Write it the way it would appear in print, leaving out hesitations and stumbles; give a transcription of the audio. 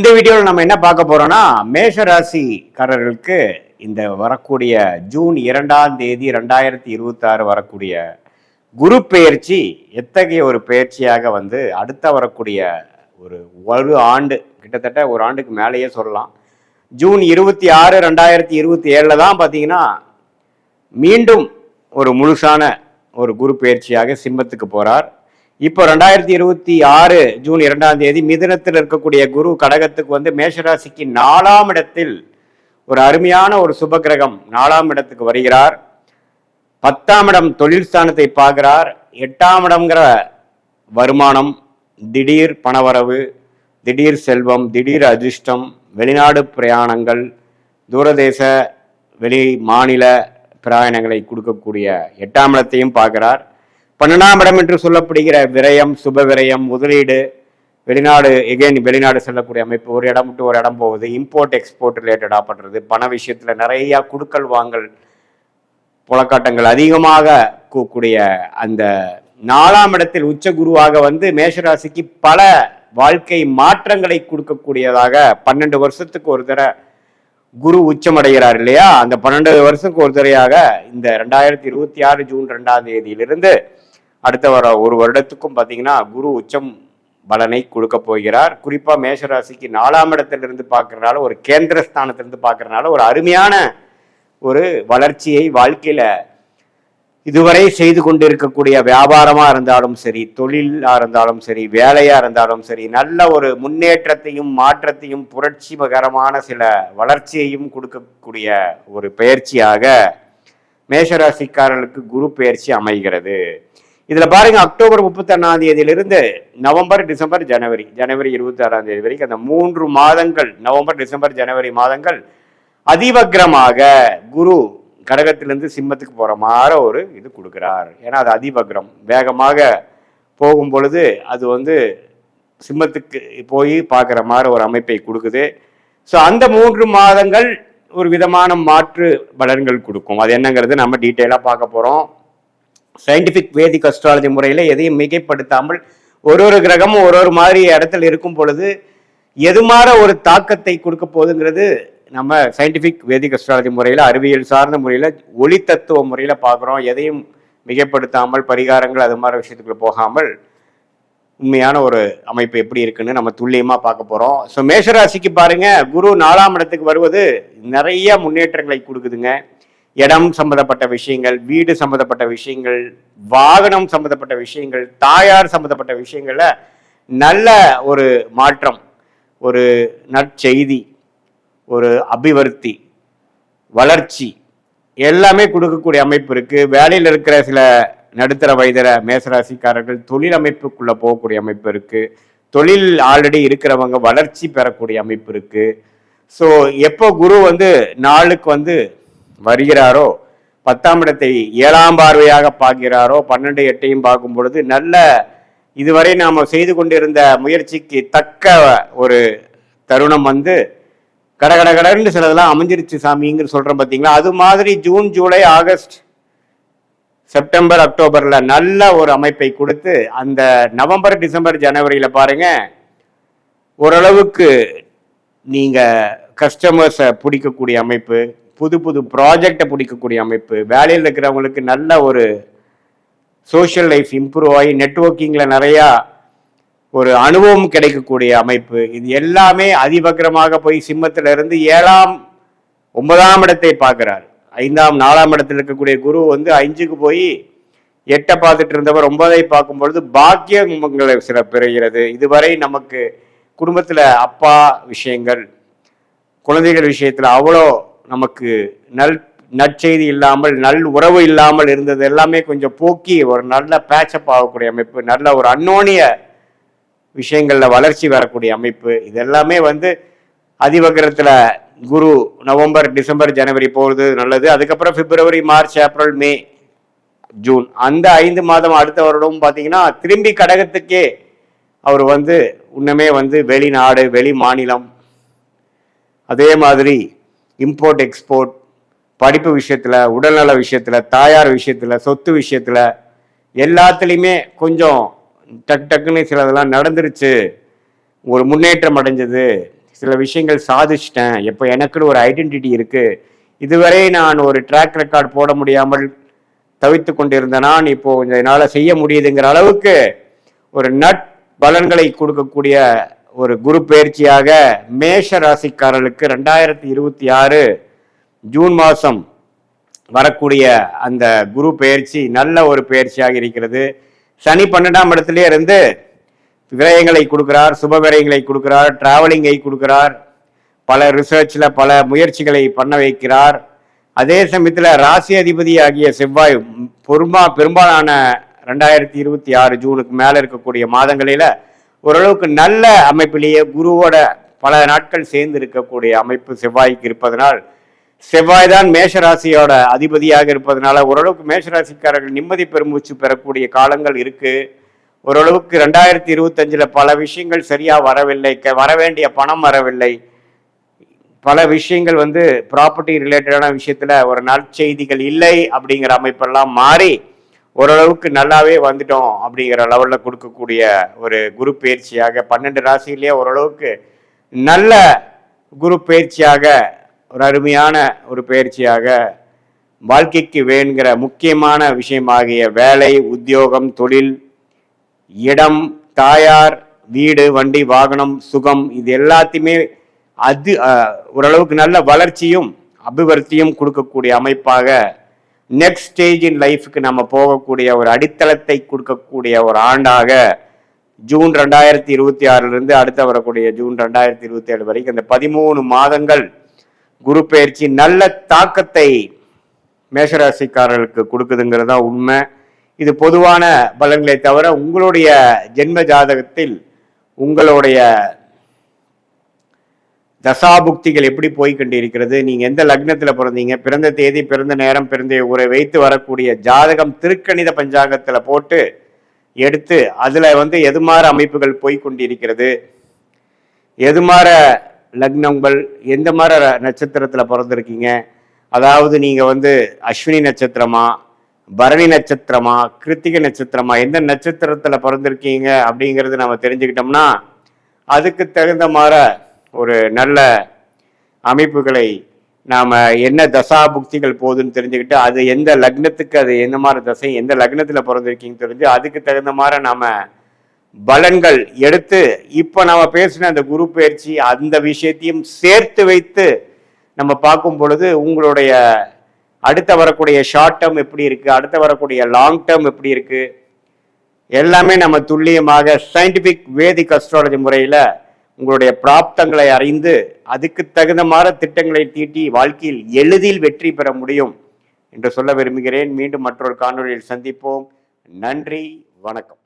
இந்த வீடியோவில் நம்ம என்ன பார்க்க போறோம்னா, மேஷ ராசிக்காரர்களுக்கு இந்த வரக்கூடிய ஜூன் 2ஆம் தேதி 2026 வரக்கூடிய குரு பெயர்ச்சி எத்தகைய ஒரு பெயர்ச்சியாக அடுத்த வரக்கூடிய ஒரு ஆண்டு, கிட்டத்தட்ட ஒரு ஆண்டுக்கு மேலேயே சொல்லலாம். ஜூன் 26, 2027 தான் பார்த்தீங்கன்னா மீண்டும் ஒரு முழுசான ஒரு குரு பெயர்ச்சியாக சிம்மத்துக்கு போறார். இப்போ 2026 ஜூன் 2ஆம் தேதி மிதுனத்தில் இருக்கக்கூடிய குரு கடகத்துக்கு மேஷராசிக்கு 4ஆம் இடத்தில் ஒரு அருமையான ஒரு சுபகிரகம் 4ஆம் இடத்துக்கு வருகிறார். 10ஆம் இடம் தொழில் ஸ்தானத்தை பார்க்கிறார். 8ஆம் இடம்ங்கிற வருமானம், திடீர் பணவரவு, திடீர் செல்வம், திடீர் அதிர்ஷ்டம், வெளிநாடு பிரயாணங்கள், தூரதேச வெளி மாநில பிரயாணங்களை கொடுக்கக்கூடிய 8ஆம் இடத்தையும் பார்க்கிறார். 12ஆம் இடம் என்று சொல்லப்படுகிற விரயம், சுப விரயம், முதலீடு, வெளிநாடு செல்லக்கூடிய அமைப்பு, ஒரு இடம் விட்டு ஒரு இடம் போகுது, இம்போர்ட் எக்ஸ்போர்ட் ரிலேட்டடாக பண்ணுறது, பண விஷயத்தில் நிறைய குடுக்கல் வாங்கல் புலக்காட்டங்கள் அதிகமாக கூடிய அந்த 4ஆம் இடத்தில் உச்ச குருவாக மேஷராசிக்கு பல வாழ்க்கை மாற்றங்களை கொடுக்கக்கூடியதாக 12 வருஷத்துக்கு ஒரு தடவை குரு உச்சமடைகிறார் இல்லையா? அந்த 12 வருஷத்துக்கு ஒரு தடையாக இந்த 2026 ஜூன் 2ஆம் தேதியிலிருந்து அடுத்த ஒரு வருடத்துக்கும் பார்த்தீங்கன்னா குரு உச்சம் பலனை கொடுக்க போகிறார். குறிப்பாக மேஷராசிக்கு 4ஆம் இடத்திலிருந்து பார்க்கறதுனால, ஒரு கேந்திரஸ்தானத்திலிருந்து பார்க்கறதுனால ஒரு அருமையான ஒரு வளர்ச்சியை வாழ்க்கையில இதுவரை செய்து கொண்டிருக்கக்கூடிய வியாபாரமா இருந்தாலும் சரி, தொழிலா இருந்தாலும் சரி, வேலையா இருந்தாலும் சரி, நல்ல ஒரு முன்னேற்றத்தையும் மாற்றத்தையும் புரட்சிகரமான சில வளர்ச்சியையும் கொடுக்கக்கூடிய ஒரு பயிற்சியாக மேஷராசிக்காரர்களுக்கு குரு பயிற்சி அமைகிறது. இதுல பாருங்க, அக்டோபர் 31ஆம் தேதியிலிருந்து நவம்பர், டிசம்பர், ஜனவரி 26ஆம் தேதி வரைக்கும் அந்த 3 மாதங்கள், நவம்பர், டிசம்பர், ஜனவரி மாதங்கள் அதிவக்ரமாக குரு கடகத்திலிருந்து சிம்மத்துக்கு போற மாதிரி ஒரு இது கொடுக்கிறார். ஏன்னா அது அதிவக்ரம், வேகமாக போகும் பொழுது அது சிம்மத்துக்கு போய் பார்க்குற மாதிரி ஒரு அமைப்பை கொடுக்குது. ஸோ அந்த 3 மாதங்கள் ஒரு விதமான மாற்று பலன்கள் கொடுக்கும். அது என்னங்கிறது நம்ம டீட்டெயிலாக பார்க்க போகிறோம். சயின்டிஃபிக் வேதிக் அஸ்ட்ராலஜி முறையில் எதையும் மிகைப்படுத்தாமல் ஒரு கிரகமும் ஒரு மாதிரி இடத்துல இருக்கும் பொழுது எது மாதிரி ஒரு தாக்கத்தை கொடுக்க போகுதுங்கிறது நம்ம சயின்டிஃபிக் வேதிக் அஸ்ட்ராலஜி முறையில், அறிவியல் சார்ந்த முறையில், ஒளி தத்துவ முறையில் பார்க்குறோம். எதையும் மிகைப்படுத்தாமல், பரிகாரங்கள் அது மாதிரி விஷயத்துக்குள்ள போகாமல் உண்மையான ஒரு அமைப்பு எப்படி இருக்குன்னு நம்ம துல்லியமாக பார்க்க போகிறோம். ஸோ மேஷராசிக்கு பாருங்க, குரு 4ஆம் இடத்துக்கு வருவது நிறைய முன்னேற்றங்களை கொடுக்குதுங்க. இடம் சம்மந்தப்பட்ட விஷயங்கள், வீடு சம்மந்தப்பட்ட விஷயங்கள், வாகனம் சம்மந்தப்பட்ட விஷயங்கள், தாயார் சம்மந்தப்பட்ட விஷயங்கள்ல நல்ல ஒரு மாற்றம், ஒரு நற்செய்தி, ஒரு அபிவிருத்தி, வளர்ச்சி எல்லாமே கொடுக்கக்கூடிய அமைப்பு இருக்கு. வேலையில் இருக்கிற சில நடுத்தர வயதில மேசராசிக்காரர்கள் தொழில் அமைப்புக்குள்ள போகக்கூடிய அமைப்பு இருக்கு. தொழில் ஆல்ரெடி இருக்கிறவங்க வளர்ச்சி பெறக்கூடிய அமைப்பு இருக்கு. ஸோ எப்போ குரு நாளுக்கு வருகிறாரோ, 10ஆம் இடத்தை 7ஆம் பார்வையாக பார்க்கிறாரோ, 12, 8ஐயும் பார்க்கும் பொழுது நல்ல இதுவரை நாம் செய்து கொண்டிருந்த முயற்சிக்கு தக்க ஒரு தருணம் கடகடன்னு சிலதெல்லாம் அமைஞ்சிருச்சு சாமிங்கிற சொல்றோம் பார்த்தீங்களா? அது மாதிரி ஜூன், ஜூலை, ஆகஸ்ட், செப்டம்பர், அக்டோபர்ல நல்ல ஒரு அமைப்பை கொடுத்து அந்த நவம்பர், டிசம்பர், ஜனவரியில பாருங்க ஓரளவுக்கு நீங்க கஸ்டமர்ஸை பிடிக்கக்கூடிய அமைப்பு, புது ப்ராஜெக்டை பிடிக்கக்கூடிய அமைப்பு, வேலையில் இருக்கிறவங்களுக்கு நல்ல ஒரு சோஷியல் லைஃப் இம்ப்ரூவ் ஆகி நெட்வொர்க்கிங்ல நிறையா ஒரு அனுபவம் கிடைக்கக்கூடிய அமைப்பு, இது எல்லாமே அதிவக்ரமாக போய் சிம்மத்திலிருந்து 7ஆம் 9ஆம் இடத்தை பார்க்கிறார். 5ஆம் 4ஆம் இடத்தில் இருக்கக்கூடிய குரு 5க்கு போய் 8 பார்த்துட்டு இருந்தவர் 9ஐ பார்க்கும் பொழுது பாக்கியங்களை சில பெறுகிறது. இதுவரை நமக்கு குடும்பத்தில் அப்பா விஷயங்கள், குழந்தைகள் விஷயத்தில் அவ்வளோ நமக்கு நற்செய்தி இல்லாமல், நல் உறவு இல்லாமல் இருந்தது எல்லாமே கொஞ்சம் போக்கி ஒரு நல்ல பேச்சப் ஆகக்கூடிய அமைப்பு, நல்ல ஒரு அன்னோனிய விஷயங்கள்ல வளர்ச்சி வரக்கூடிய அமைப்பு, இது எல்லாமே அதிவக்ரத்துல குரு நவம்பர், டிசம்பர், ஜனவரி போகிறது நல்லது. அதுக்கப்புறம் பிப்ரவரி, மார்ச், ஏப்ரல், மே, ஜூன் அந்த 5 மாதம் அடுத்த வருடம் பார்த்தீங்கன்னா திரும்பி கடகத்துக்கே அவர் இன்னமே வெளிநாடு, வெளி மாநிலம், அதே மாதிரி இம்போர்ட் எக்ஸ்போர்ட், படிப்பு விஷயத்துல, உடல்நல விஷயத்துல, தாயார் விஷயத்துல, சொத்து விஷயத்துல எல்லாத்துலேயுமே கொஞ்சம் டக்குன்னு சிலதெல்லாம் நடந்துருச்சு, ஒரு முன்னேற்றம் அடைஞ்சது, சில விஷயங்கள் சாதிச்சிட்டேன், இப்போ எனக்குன்னு ஒரு ஐடென்டிட்டி இருக்கு, இதுவரை நான் ஒரு ட்ராக் ரெக்கார்ட் போட முடியாமல் தவித்து கொண்டிருந்த நான் இப்போ என்னால் செய்ய முடியுதுங்கிற அளவுக்கு ஒரு பலன்களை கொடுக்கக்கூடிய ஒரு குரு பயிற்சியாக மேஷ ராசிக்காரர்களுக்கு 2026 ஜூன் மாதம் வரக்கூடிய அந்த குரு பயிற்சி நல்ல ஒரு பயிற்சியாக இருக்கிறது. சனி 12ஆம் இடத்திலே இருந்து விரயங்களை கொடுக்கிறார், சுப விரயங்களை கொடுக்கிறார், டிராவலிங்கை கொடுக்கிறார், பல ரிசர்ச்சில் பல முயற்சிகளை பண்ண வைக்கிறார். அதே சமயத்தில் ராசி அதிபதி ஆகிய செவ்வாய் பெரும்பாலான 2026 ஜூனுக்கு மேலே இருக்கக்கூடிய மாதங்களில் ஓரளவுக்கு நல்ல அமைப்பிலேயே குருவோட பல நாட்கள் சேர்ந்து இருக்கக்கூடிய அமைப்பு செவ்வாய்க்கு இருப்பதனால், செவ்வாய் தான் மேஷராசியோட அதிபதியாக இருப்பதனால ஓரளவுக்கு மேஷராசிக்காரர்கள் நிம்மதி பெருமூச்சு பெறக்கூடிய காலங்கள் இருக்கு. ஓரளவுக்கு 2025 பல விஷயங்கள் சரியா வரவில்லை, வர வேண்டிய பணம் வரவில்லை, பல விஷயங்கள் ப்ராப்பர்ட்டி ரிலேட்டடான விஷயத்துல ஒரு நற்செய்திகள் இல்லை அப்படிங்கிற அமைப்பெல்லாம் மாறி ஓரளவுக்கு நல்லாவே வந்துட்டோம் அப்படிங்கிற லெவலில் கொடுக்கக்கூடிய ஒரு குரு பயிற்சியாக 12 ராசியிலேயே ஓரளவுக்கு நல்ல குரு பயிற்சியாக ஒரு அருமையான ஒரு பயிற்சியாக வாழ்க்கைக்கு வேணுங்கிற முக்கியமான விஷயமாகிய வேலை, உத்தியோகம், தொழில், இடம், தாயார், வீடு, வண்டி, வாகனம், சுகம், இது எல்லாத்தையுமே ஓரளவுக்கு நல்ல வளர்ச்சியும் அபிவிருத்தியும் கொடுக்கக்கூடிய அமைப்பாக நெக்ஸ்ட் ஸ்டேஜ் இன் லைஃபுக்கு நம்ம போகக்கூடிய ஒரு அடித்தளத்தை கொடுக்கக்கூடிய ஒரு ஆண்டாக ஜூன் 2026 அடுத்த வரக்கூடிய ஜூன் 2027 வரைக்கும் இந்த 13 மாதங்கள் குரு பயிற்சி நல்ல தாக்கத்தை மேஷராசிக்காரர்களுக்கு கொடுக்குதுங்கிறது தான் உண்மை. இது பொதுவான பலன்களை தவிர உங்களுடைய ஜென்ம ஜாதகத்தில் உங்களுடைய தசாபுக்திகள் எப்படி போய்கொண்டிருக்கிறது, நீங்க எந்த லக்னத்துல பிறந்தீங்க, பிறந்த தேதி, பிறந்த நேரம், பிறந்த ஊரை வைத்து வரக்கூடிய ஜாதகம் திருக்கணித பஞ்சாங்கத்துல போட்டு எடுத்து அதுல எதுமாற அமைப்புகள் போய்கொண்டிருக்கிறது, எதுமாற லக்னங்கள், எந்த மாதிரி நட்சத்திரத்துல பிறந்திருக்கீங்க, அதாவது நீங்க அஸ்வினி நட்சத்திரமா, பரணி நட்சத்திரமா, கிருத்திகை நட்சத்திரமா, எந்த நட்சத்திரத்துல பிறந்திருக்கீங்க அப்படிங்கிறது நம்ம தெரிஞ்சுக்கிட்டோம்னா அதுக்கு தகுந்த மாதிரி ஒரு நல்ல அமைப்புகளை நாம என்ன தசா புக்திகள் போகுதுன்னு தெரிஞ்சுக்கிட்டு அது எந்த லக்னத்துக்கு அது எந்த மாதிரி தசை, எந்த லக்னத்துல பிறந்திருக்கீங்கன்னு தெரிஞ்சு அதுக்கு தகுந்த மாதிரி நாம பலன்கள் எடுத்து இப்ப நாம பேசின அந்த குரு பயிற்சி அந்த விஷயத்தையும் சேர்த்து வைத்து நம்ம பார்க்கும் பொழுது உங்களுடைய அடுத்த வரக்கூடிய ஷார்ட் டேர்ம் எப்படி இருக்கு, அடுத்த வரக்கூடிய லாங் டேர்ம் எப்படி இருக்கு, எல்லாமே நம்ம துல்லியமாக சயின்டிபிக் வேதிக் அஸ்ட்ராலஜி முறையில உங்களுடைய பிராப்தங்களை அறிந்து அதுக்கு தகுந்த மாதிரி திட்டங்களை தீட்டி வாழ்க்கையில் எளிதில் வெற்றி பெற முடியும் என்று சொல்ல விரும்புகிறேன். மீண்டும் மற்றொரு காணொளியில் சந்திப்போம். நன்றி, வணக்கம்.